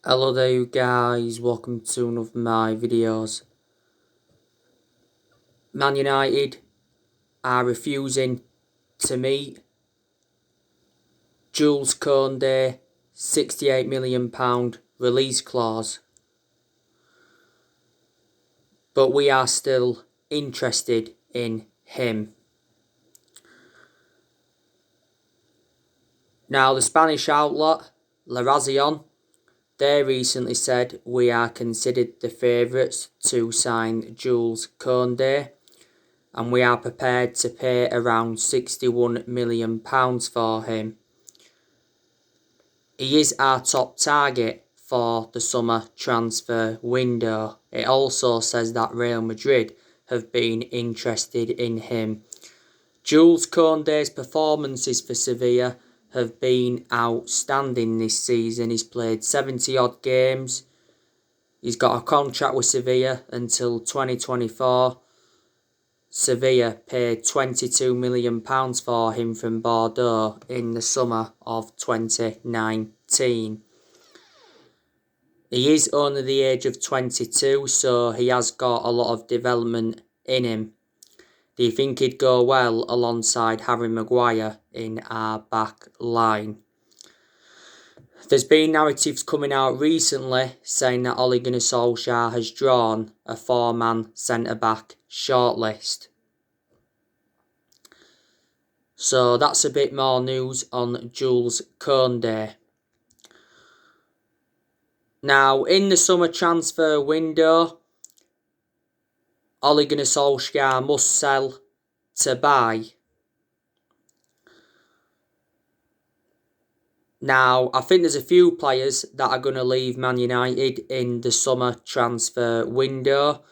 Hello there you guys, welcome to one of my videos. Man United are refusing to meet Jules Kounde £68 million release clause. But we are still interested in him. Now the Spanish outlet, La Razón, they recently said we are considered the favourites to sign Jules Kounde, and we are prepared to pay around £61 million for him. He is our top target for the summer transfer window. It also says that Real Madrid have been interested in him. Jules Kounde's performances for Sevilla have been outstanding this season. He's played 70 odd games. He's got a contract with Sevilla until 2024. Sevilla paid £22 million for him from Bordeaux in the summer of 2019. He is only the age of 22, so he has got a lot of development in him. Do you think he'd go well alongside Harry Maguire in our back line? There's been narratives coming out recently saying that Ole Gunnar Solskjaer has drawn a four-man centre-back shortlist. So that's a bit more news on Jules Kounde. Now, in the summer transfer window, Ole Gunnar Solskjaer must sell to buy. Now, I think there's a few players that are going to leave Man United in the summer transfer window.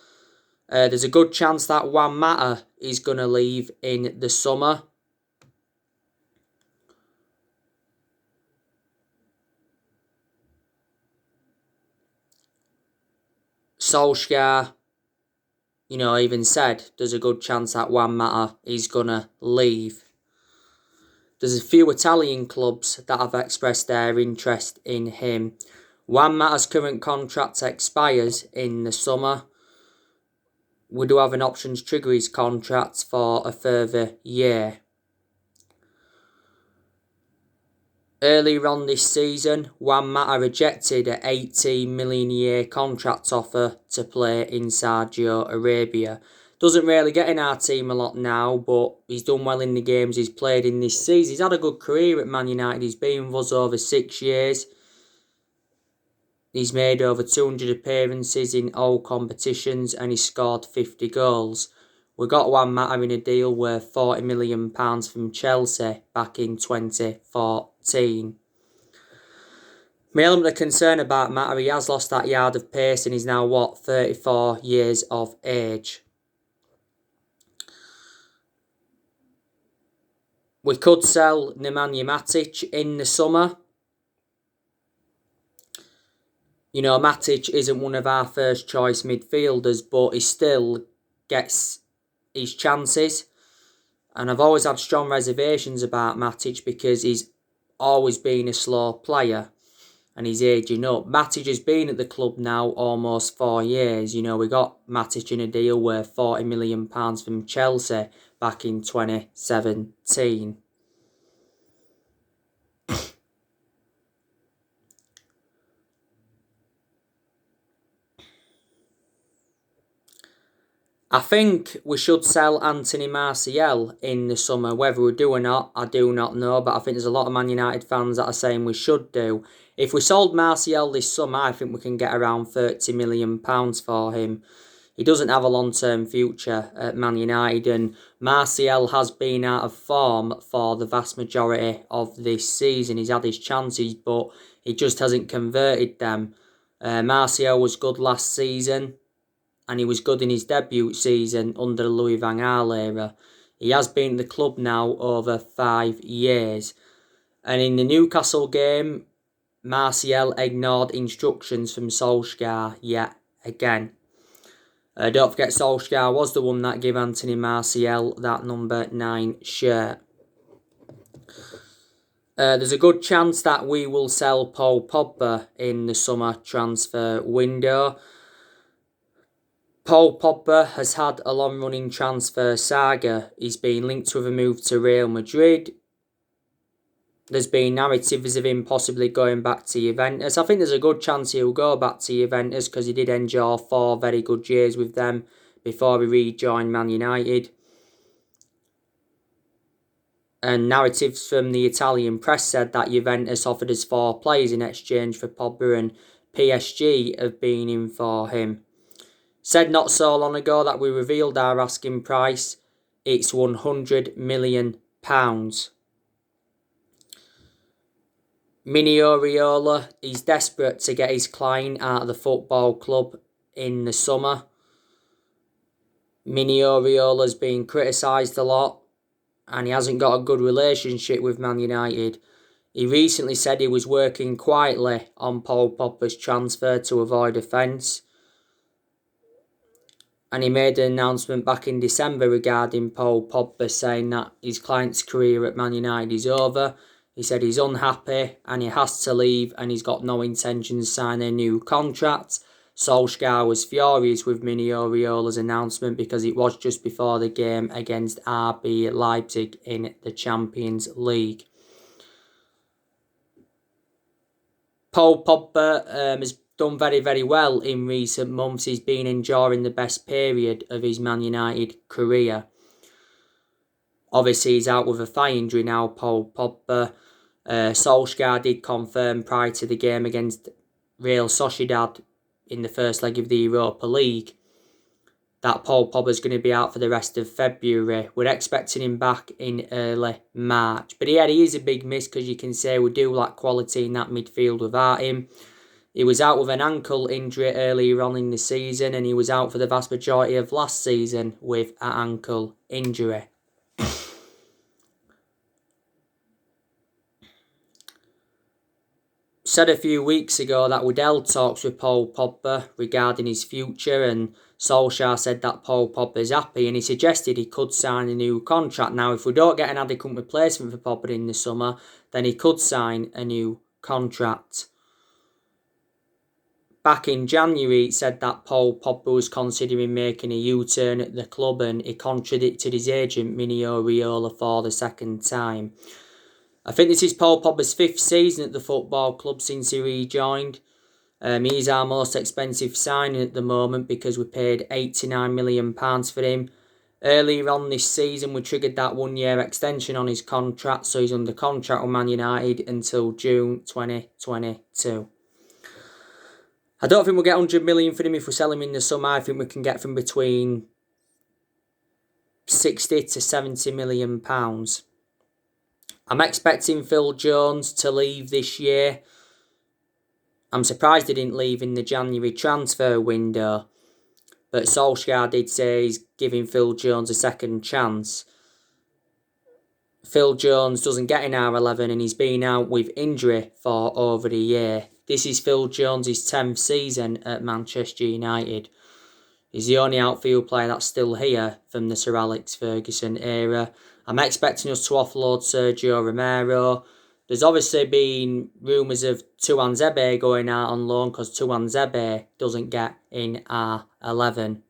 There's a good chance that Juan Mata is going to leave in the summer. Solskjaer, even said there's a good chance that Juan Mata is going to leave. There's a few Italian clubs that have expressed their interest in him. Juan Mata's current contract expires in the summer. We do have an options trigger his contract for a further year. Earlier on this season, Juan Mata rejected an £18 million a year contract offer to play in Saudi Arabia. Doesn't really get in our team a lot now, but he's done well in the games he's played in this season. He's had a good career at Man United. He's been with us over 6 years. He's made over 200 appearances in all competitions and he's scored 50 goals. We got Juan Mata in a deal worth £40 million from Chelsea back in 2014. My element of concern about Mata, he has lost that yard of pace and he's now, 34 years of age. We could sell Nemanja Matic in the summer. Matic isn't one of our first choice midfielders, but he still gets his chances. And I've always had strong reservations about Matic because he's always been a slow player and he's ageing up. Matic has been at the club now almost 4 years. We got Matic in a deal worth £40 million from Chelsea back in 2017. I think we should sell Anthony Martial in the summer. Whether we do or not, I do not know. But I think there's a lot of Man United fans that are saying we should do. If we sold Martial this summer, I think we can get around £30 million for him. He doesn't have a long-term future at Man United. And Martial has been out of form for the vast majority of this season. He's had his chances, but he just hasn't converted them. Martial was good last season. And he was good in his debut season under the Louis van Gaal era. He has been at the club now over 5 years. And in the Newcastle game, Martial ignored instructions from Solskjaer yet again. Don't forget Solskjaer was the one that gave Anthony Martial that number 9 shirt. There's a good chance that we will sell Paul Pogba in the summer transfer window. Paul Pogba has had a long-running transfer saga. He's been linked with a move to Real Madrid. There's been narratives of him possibly going back to Juventus. I think there's a good chance he'll go back to Juventus because he did enjoy 4 very good years with them before he rejoined Man United. And narratives from the Italian press said that Juventus offered us 4 players in exchange for Pogba, and PSG have been in for him. Said not so long ago that we revealed our asking price. It's £100 million. Mini Oriola, he's desperate to get his client out of the football club in the summer. Mini Oriola's been criticised a lot and he hasn't got a good relationship with Man United. He recently said he was working quietly on Paul Pogba's transfer to avoid offence. And he made an announcement back in December regarding Paul Pogba, saying that his client's career at Man United is over. He said he's unhappy and he has to leave and he's got no intention of signing a new contract. Solskjaer was furious with Mini Oriola's announcement because it was just before the game against RB Leipzig in the Champions League. Paul Pogba has done very, very well in recent months. He's been enjoying the best period of his Man United career. Obviously, he's out with a thigh injury now, Paul Pogba. Solskjaer did confirm prior to the game against Real Sociedad in the first leg of the Europa League that Paul Pogba's going to be out for the rest of February. We're expecting him back in early March. But yeah, he is a big miss because you can say we do lack quality in that midfield without him. He was out with an ankle injury earlier on in the season and he was out for the vast majority of last season with an ankle injury. Said a few weeks ago that we'd held talks with Paul Pogba regarding his future, and Solskjaer said that Paul Pogba is happy and he suggested he could sign a new contract. Now, if we don't get an adequate replacement for Pogba in the summer, then he could sign a new contract. Back in January, it said that Paul Pogba was considering making a U-turn at the club and he contradicted his agent, Mini Oriola, for the second time. I think this is Paul Pogba's 5th season at the football club since he rejoined. He's our most expensive signing at the moment because we paid £89 million for him. Earlier on this season, we triggered that 1-year extension on his contract, so he's under contract with Man United until June 2022. I don't think we'll get £100 million for him if we sell him in the summer. I think we can get from between £60 to £70 million. I'm expecting Phil Jones to leave this year. I'm surprised he didn't leave in the January transfer window. But Solskjaer did say he's giving Phil Jones a second chance. Phil Jones doesn't get in our 11 and he's been out with injury for over a year. This is Phil Jones' 10th season at Manchester United. He's the only outfield player that's still here from the Sir Alex Ferguson era. I'm expecting us to offload Sergio Romero. There's obviously been rumours of Tuanzebe going out on loan because Tuanzebe doesn't get in our 11.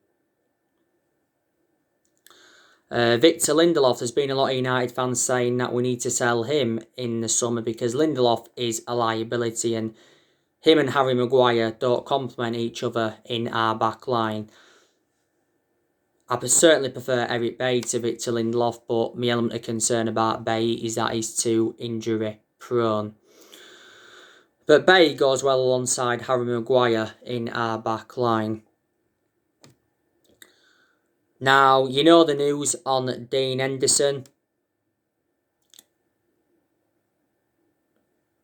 Victor Lindelof, there's been a lot of United fans saying that we need to sell him in the summer because Lindelof is a liability and him and Harry Maguire don't complement each other in our back line. I certainly prefer Eric Bailly to Victor Lindelof, but my element of concern about Bailly is that he's too injury prone. But Bailly goes well alongside Harry Maguire in our back line. Now, you know the news on Dean Henderson.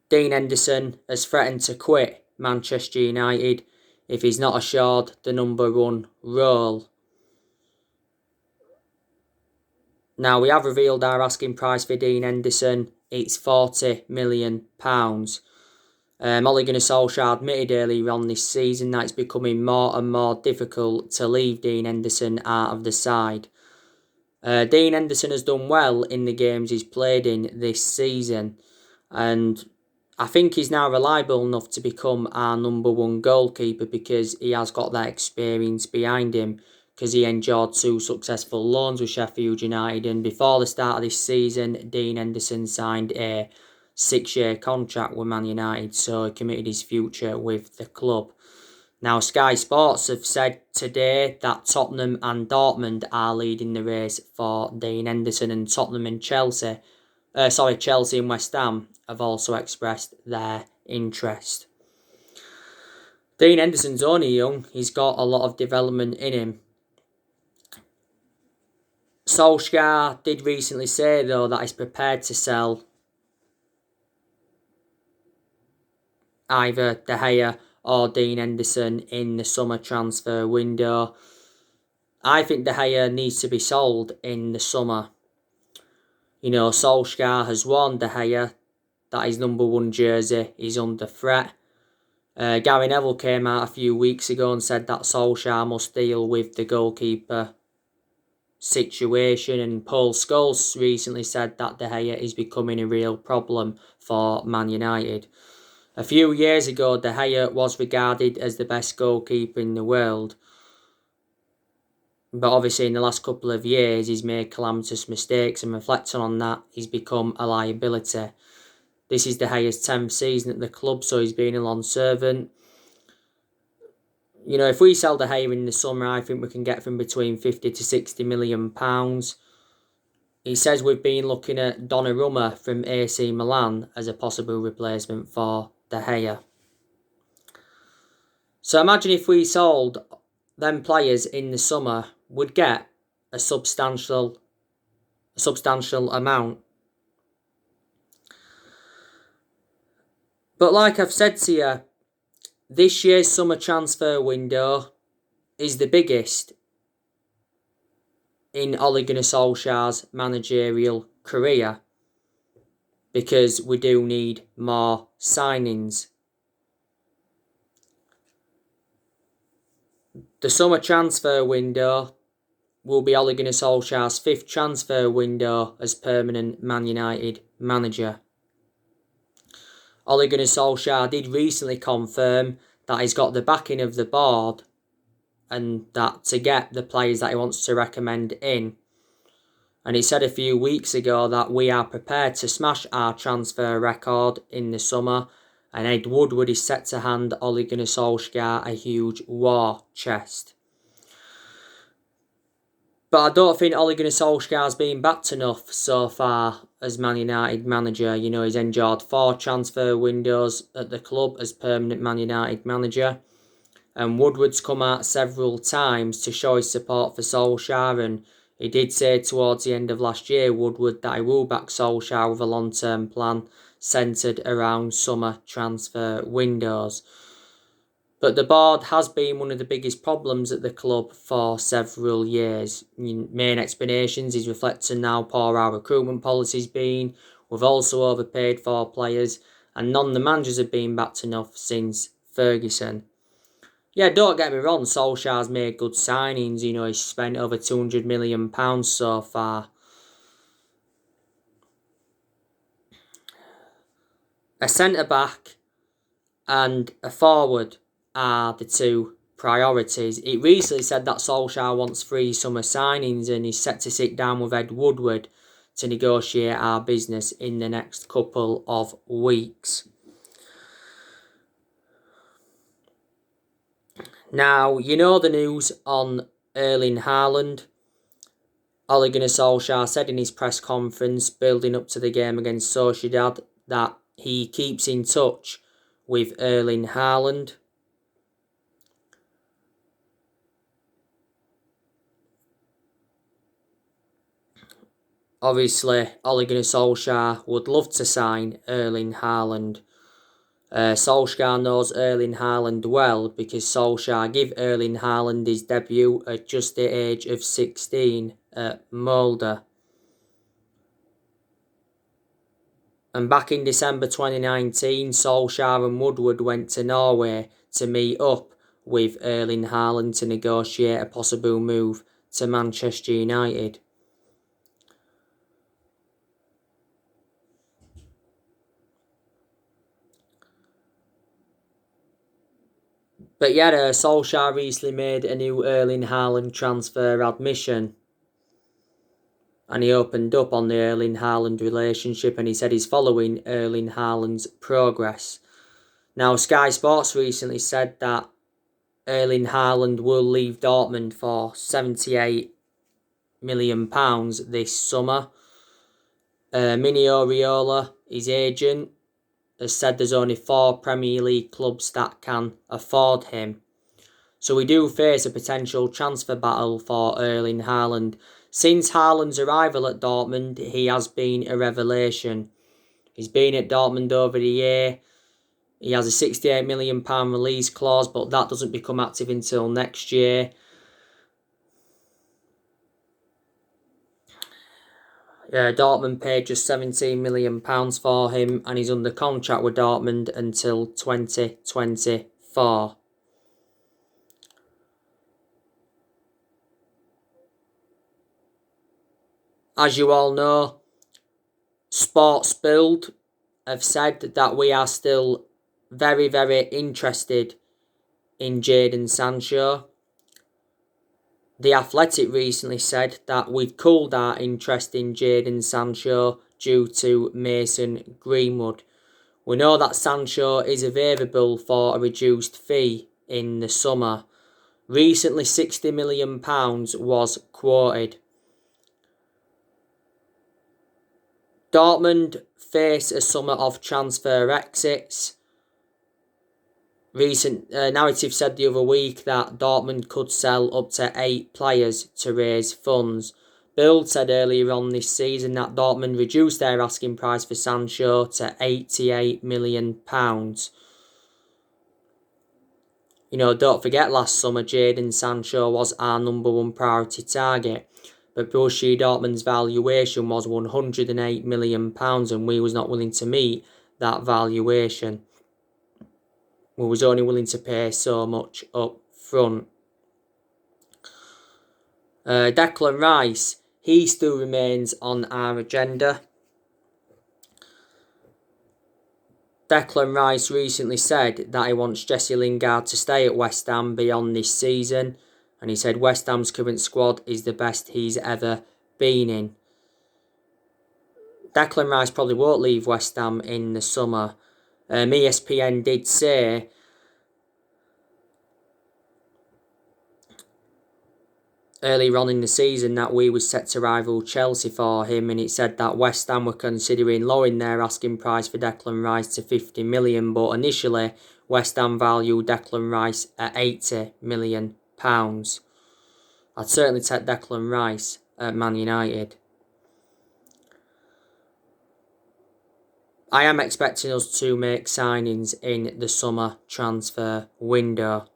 Dean Henderson has threatened to quit Manchester United if he's not assured the number 1 role. Now, we have revealed our asking price for Dean Henderson. It's £40 million. Ole Gunnar Solskjaer admitted earlier on this season that it's becoming more and more difficult to leave Dean Henderson out of the side. Dean Henderson has done well in the games he's played in this season. And I think he's now reliable enough to become our number one goalkeeper because he has got that experience behind him, because he endured 2 successful loans with Sheffield United, and before the start of this season, Dean Henderson signed a 6-year contract with Man United, so he committed his future with the club. Now, Sky Sports have said today that Tottenham and Dortmund are leading the race for Dean Henderson, and Chelsea and West Ham have also expressed their interest. Dean Henderson's only young. He's got a lot of development in him. Solskjaer did recently say, though, that he's prepared to sell either De Gea or Dean Henderson in the summer transfer window. I think De Gea needs to be sold in the summer. You know, Solskjaer has warned De Gea that his number 1 jersey is under threat. Gary Neville came out a few weeks ago and said that Solskjaer must deal with the goalkeeper situation, and Paul Scholes recently said that De Gea is becoming a real problem for Man United. A few years ago, De Gea was regarded as the best goalkeeper in the world, but obviously in the last couple of years he's made calamitous mistakes, and reflecting on that, he's become a liability. This is De Gea's 10th season at the club, so he's been a long servant. You know, if we sell De Gea in the summer, I think we can get from between 50 to 60 million pounds. He says we've been looking at Donnarumma from AC Milan as a possible replacement for De Gea. So imagine if we sold them players in the summer, we'd get a substantial amount. But like I've said to you, this year's summer transfer window is the biggest in Ole Gunnar Solskjaer's managerial career, because we do need more signings. The summer transfer window will be Ole Gunnar Solskjaer's 5th transfer window as permanent Man United manager. Ole Gunnar Solskjaer did recently confirm that he's got the backing of the board and that to get the players that he wants to recommend in. And he said a few weeks ago that we are prepared to smash our transfer record in the summer, and Ed Woodward is set to hand Ole Gunnar Solskjaer a huge war chest. But I don't think Ole Gunnar Solskjaer's been backed enough so far as Man United manager. You know, he's endured 4 transfer windows at the club as permanent Man United manager. And Woodward's come out several times to show his support for Solskjaer, and he did say towards the end of last year, Woodward, that he will back Solskjaer with a long-term plan centred around summer transfer windows. But the board has been one of the biggest problems at the club for several years. Main explanations is reflecting now poor our recruitment policy's been. We've also overpaid for players, and none of the managers have been backed enough since Ferguson. Yeah, don't get me wrong, Solskjaer's made good signings. You know, he's spent over £200 million so far. A centre-back and a forward are the 2 priorities. It recently said that Solskjaer wants 3 summer signings, and he's set to sit down with Ed Woodward to negotiate our business in the next couple of weeks. Now, you know the news on Erling Haaland. Ole Gunnar Solskjaer said in his press conference building up to the game against Sociedad that he keeps in touch with Erling Haaland. Obviously, Ole Gunnar Solskjaer would love to sign Erling Haaland. Solskjaer knows Erling Haaland well because Solskjaer gave Erling Haaland his debut at just the age of 16 at Molde. And back in December 2019, Solskjaer and Woodward went to Norway to meet up with Erling Haaland to negotiate a possible move to Manchester United. But yeah, Solskjaer recently made a new Erling Haaland transfer admission. And he opened up on the Erling Haaland relationship, and he said he's following Erling Haaland's progress. Now, Sky Sports recently said that Erling Haaland will leave Dortmund for £78 million this summer. Mini Oriola, his agent, has said there's only 4 Premier League clubs that can afford him. So we do face a potential transfer battle for Erling Haaland. Since Haaland's arrival at Dortmund, he has been a revelation. He's been at Dortmund over the year. He has a £68 million release clause, but that doesn't become active until next year. Dortmund paid just £17 million for him, and he's under contract with Dortmund until 2024. As you all know, Sports Build have said that we are still very, very interested in Jadon Sancho. The Athletic recently said that we've cooled our interest in Jadon Sancho due to Mason Greenwood. We know that Sancho is available for a reduced fee in the summer. Recently, £60 million was quoted. Dortmund face a summer of transfer exits. Recent narrative said the other week that Dortmund could sell up to 8 players to raise funds. Bild said earlier on this season that Dortmund reduced their asking price for Sancho to £88 million. Don't forget last summer Jadon Sancho was our number 1 priority target. But Borussia Dortmund's valuation was £108 million and we was not willing to meet that valuation. We was only willing to pay so much up front. Declan Rice, he still remains on our agenda. Declan Rice recently said that he wants Jesse Lingard to stay at West Ham beyond this season. And he said West Ham's current squad is the best he's ever been in. Declan Rice probably won't leave West Ham in the summer. ESPN did say earlier on in the season that we were set to rival Chelsea for him, and it said that West Ham were considering lowering their asking price for Declan Rice to £50 million, but initially West Ham valued Declan Rice at £80 million. I'd certainly take Declan Rice at Man United. I am expecting us to make signings in the summer transfer window.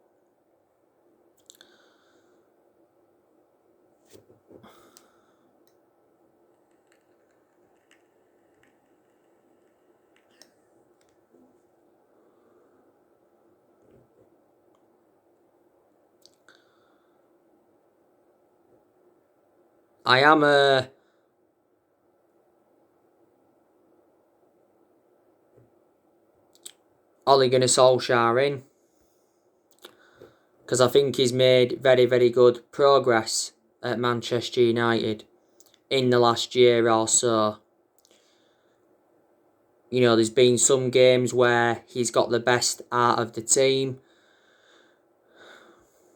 I am Ole Gunnar Solskjaer in, because I think he's made very, very good progress at Manchester United in the last year or so. There's been some games where he's got the best out of the team.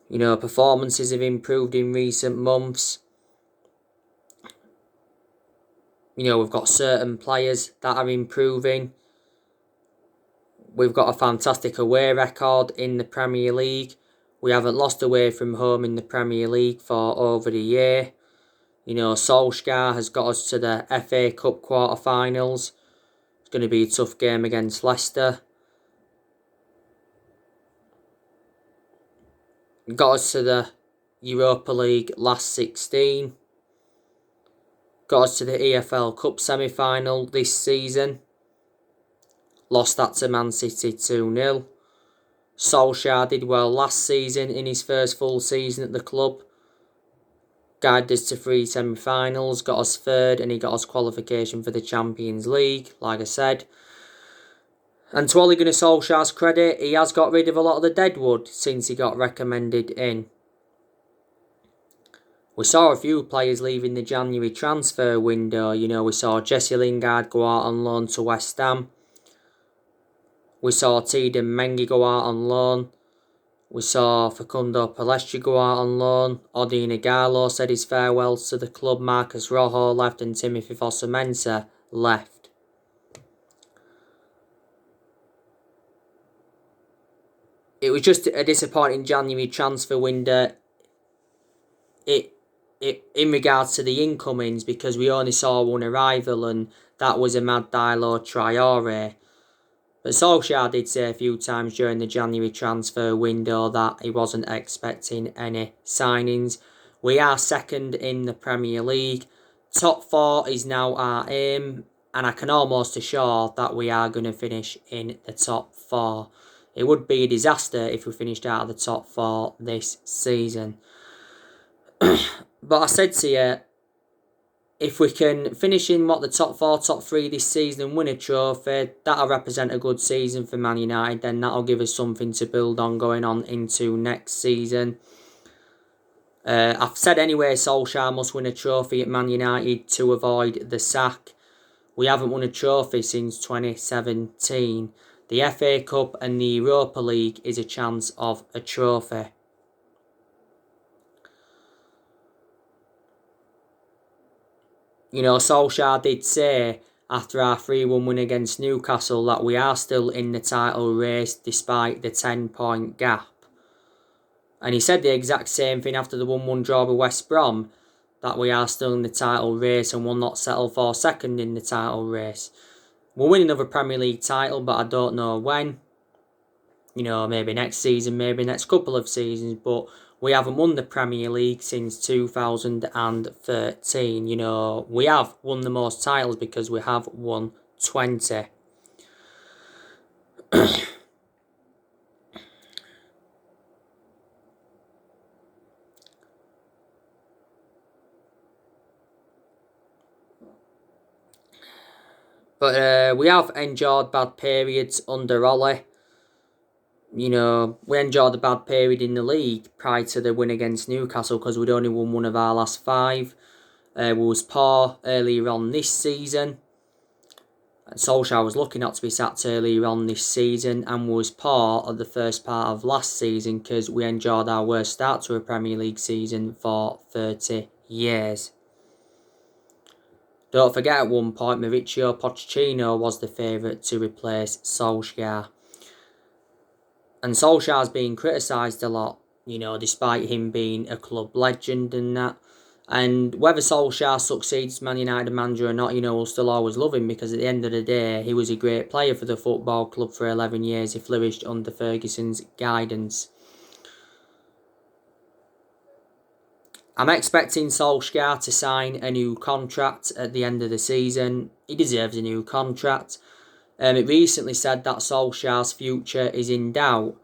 Performances have improved in recent months. We've got certain players that are improving. We've got a fantastic away record in the Premier League. We haven't lost away from home in the Premier League for over a year. Solskjaer has got us to the FA Cup quarter-finals. It's going to be a tough game against Leicester. Got us to the Europa League last 16. Got us to the EFL Cup semi-final this season. Lost that to Man City 2-0. Solskjaer did well last season in his first full season at the club. Guided us to 3 semi-finals, got us 3rd, and he got us qualification for the Champions League, like I said. And to Ole Gunnar Solskjaer's credit, he has got rid of a lot of the deadwood since he got recommended in. We saw a few players leaving the January transfer window. We saw Jesse Lingard go out on loan to West Ham. We saw Tiedemann Mengi go out on loan. We saw Kounde Palestra go out on loan. Odin Igalo said his farewells to the club. Marcus Rojo left and Timothy Fosu-Mensah left. It was just a disappointing January transfer window. In regards to the incomings, because we only saw one arrival, and that was Amad Diallo Traore. But Solskjaer did say a few times during the January transfer window that he wasn't expecting any signings. We are second in the Premier League. Top 4 is now our aim, and I can almost assure that we are going to finish in the top 4. It would be a disaster if we finished out of the top 4 this season. But I said to you, if we can finish in the top 4, top 3 this season and win a trophy, that'll represent a good season for Man United. Then that'll give us something to build on going on into next season. I've said anyway, Solskjaer must win a trophy at Man United to avoid the sack. We haven't won a trophy since 2017. The FA Cup and the Europa League is a chance of a trophy. Solskjaer did say after our 3-1 win against Newcastle that we are still in the title race despite the 10-point gap. And he said the exact same thing after the 1-1 draw with West Brom, that we are still in the title race and will not settle for second in the title race. We'll win another Premier League title, but I don't know when. Maybe next season, maybe next couple of seasons, but we haven't won the Premier League since 2013. We have won the most titles because we have won 20. But we have endured bad periods under Ole. We enjoyed a bad period in the league prior to the win against Newcastle because we'd only won one of our last 5. We was poor earlier on this season. Solskjaer was lucky not to be sacked earlier on this season and was poor at the first part of last season because we enjoyed our worst start to a Premier League season for 30 years. Don't forget at one point Mauricio Pochettino was the favourite to replace Solskjaer. And Solskjaer's been criticised a lot, despite him being a club legend and that. And whether Solskjaer succeeds as Man United manager or not, we'll still always love him because at the end of the day, he was a great player for the football club for 11 years. He flourished under Ferguson's guidance. I'm expecting Solskjaer to sign a new contract at the end of the season. He deserves a new contract. It recently said that Solskjaer's future is in doubt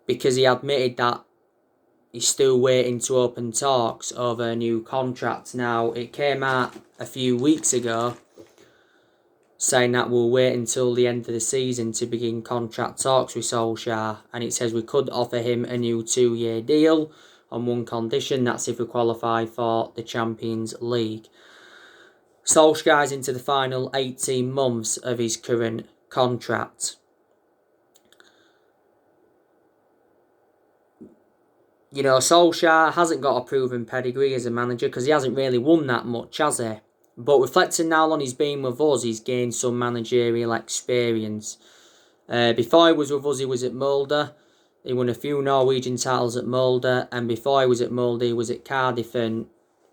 because he admitted that he's still waiting to open talks over a new contract. Now, it came out a few weeks ago saying that we'll wait until the end of the season to begin contract talks with Solskjaer, and it says we could offer him a new 2-year deal on one condition, that's if we qualify for the Champions League. Solskjaer's into the final 18 months of his current contract. Solskjaer hasn't got a proven pedigree as a manager because he hasn't really won that much, has he? But reflecting now on he's been with us, he's gained some managerial experience. Before he was with us, he was at Molde. He won a few Norwegian titles at Molde, and before he was at Molde, he was at Cardiff, and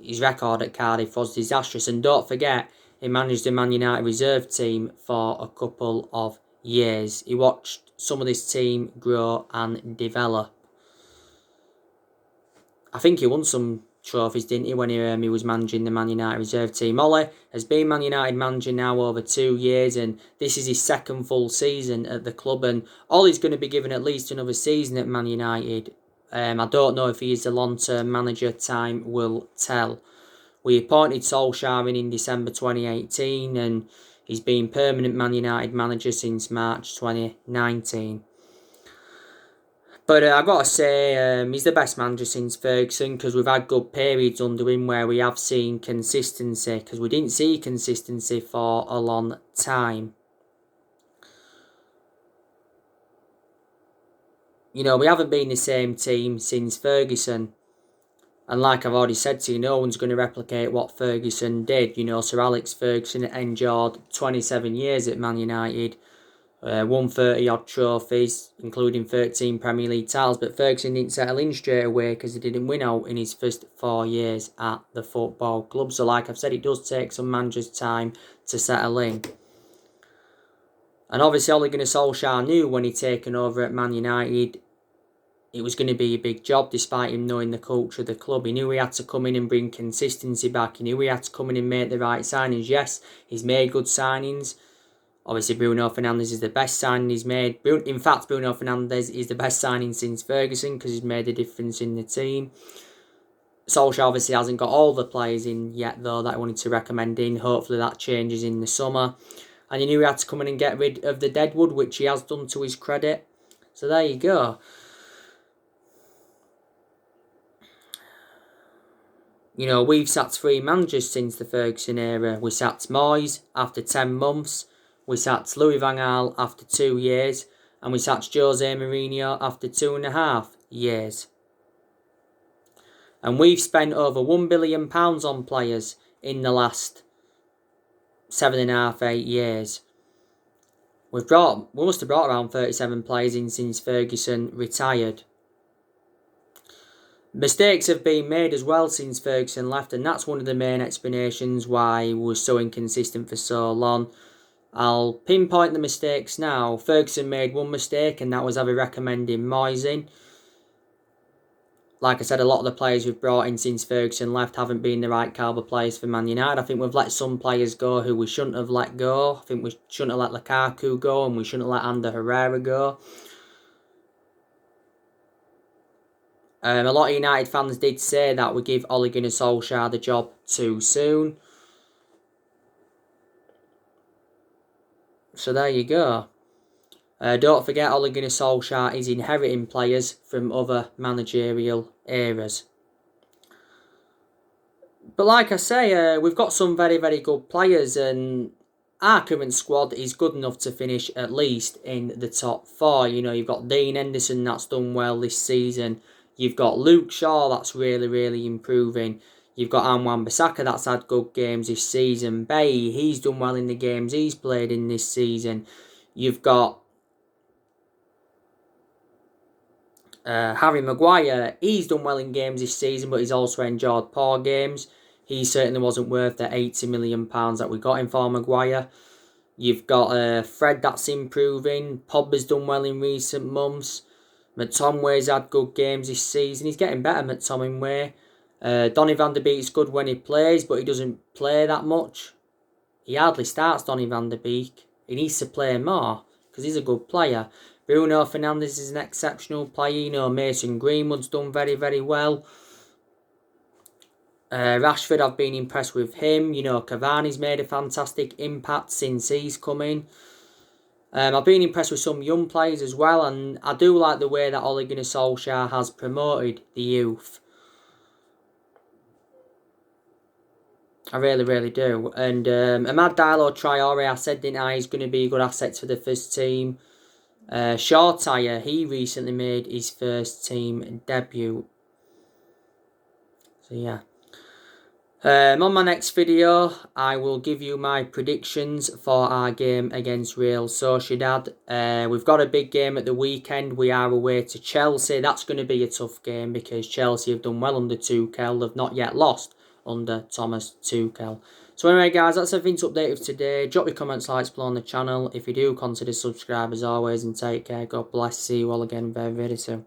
his record at Cardiff was disastrous. And don't forget, he managed the Man United reserve team for a couple of years. He watched some of this team grow and develop. I think he won some trophies, didn't he, when he was managing the Man United reserve team. Ole has been Man United manager now over 2 years, and this is his second full season at the club, and Ole's going to be given at least another season at Man United. I don't know if he is the long-term manager, time will tell. We appointed Solskjaer in December 2018, and He's been permanent Man United manager since March 2019. But I've got to say, he's the best manager since Ferguson, because we've had good periods under him where we have seen consistency, because we didn't see consistency for a long time. You know, we haven't been the same team since Ferguson. And like I've already said to you, no one's going to replicate what Ferguson did. You know, Sir Alex Ferguson endured 27 years at Man United. Won 30 odd trophies, including 13 Premier League titles, but Ferguson didn't settle in straight away because he didn't win out in his first 4 years at the football club. So like I've said, it does take some managers time to settle in. And obviously Ole Gunnar Solskjaer knew when he'd taken over at Man United, it was going to be a big job despite him knowing the culture of the club. He knew he had to come in and bring consistency back. He knew he had to come in and make the right signings. Yes, he's made good signings. Obviously, Bruno Fernandes is the best signing he's made. In fact, Bruno Fernandes is the best signing since Ferguson because he's made a difference in the team. Solskjaer obviously hasn't got all the players in yet, though, that I wanted to recommend in. Hopefully that changes in the summer. And he knew he had to come in and get rid of the deadwood, which he has done to his credit. So there you go. You know, we've sacked 3 managers since the Ferguson era. We sacked Moyes after 10 months. We sacked Louis van Gaal after 2 years. And we sacked Jose Mourinho after 2.5 years. And we've spent over £1 billion on players in the last 7.5, 8 years. We must have brought around 37 players in since Ferguson retired. Mistakes have been made as well since Ferguson left, and that's one of the main explanations why he was so inconsistent for so long. I'll pinpoint the mistakes now. Ferguson made one mistake, and that was having recommending Moyes in. Like I said, a lot of the players we've brought in since Ferguson left haven't been the right calibre players for Man United. I think we've let some players go who we shouldn't have let go. I think we shouldn't have let Lukaku go, and we shouldn't have let Ander Herrera go. A lot of United fans did say that we give Ole Gunnar Solskjaer the job too soon. So there you go. Don't forget, Ole Gunnar Solskjaer is inheriting players from other managerial eras. But like I say, we've got some very, very good players, and our current squad is good enough to finish at least in the top 4. You know, you've got Dean Henderson that's done well this season. You've got Luke Shaw that's really, really improving. You've got Wan-Bissaka that's had good games this season. Bailly, he's done well in the games he's played in this season. You've got Harry Maguire. He's done well in games this season, but he's also enjoyed poor games. He certainly wasn't worth the £80 million that we got him for Maguire. You've got Fred that's improving. Pogba's done well in recent months. McTominay's had good games this season. He's getting better, McTominay. Donny van der Beek's good when he plays, but he doesn't play that much. He hardly starts, Donny van der Beek. He needs to play more, because he's a good player. Bruno Fernandes is an exceptional player. You know, Mason Greenwood's done very, very well. Rashford, I've been impressed with him. You know, Cavani's made a fantastic impact since he's come in. I've been impressed with some young players as well, and I do like the way that Ole Gunnar Solskjaer has promoted the youth. I really, really do. And Amad Diallo Traore, I said, didn't I, he's going to be a good asset for the first team. Solskjaer, he recently made his first team debut. So yeah. On my next video, I will give you my predictions for our game against Real Sociedad. We've got a big game at the weekend. We are away to Chelsea. That's going to be a tough game because Chelsea have done well under Tuchel. They've not yet lost under Thomas Tuchel. So anyway, guys, that's everything to update with today. Drop your comments, likes below on the channel. If you do, consider subscribe as always, and take care. God bless. See you all again very, very soon.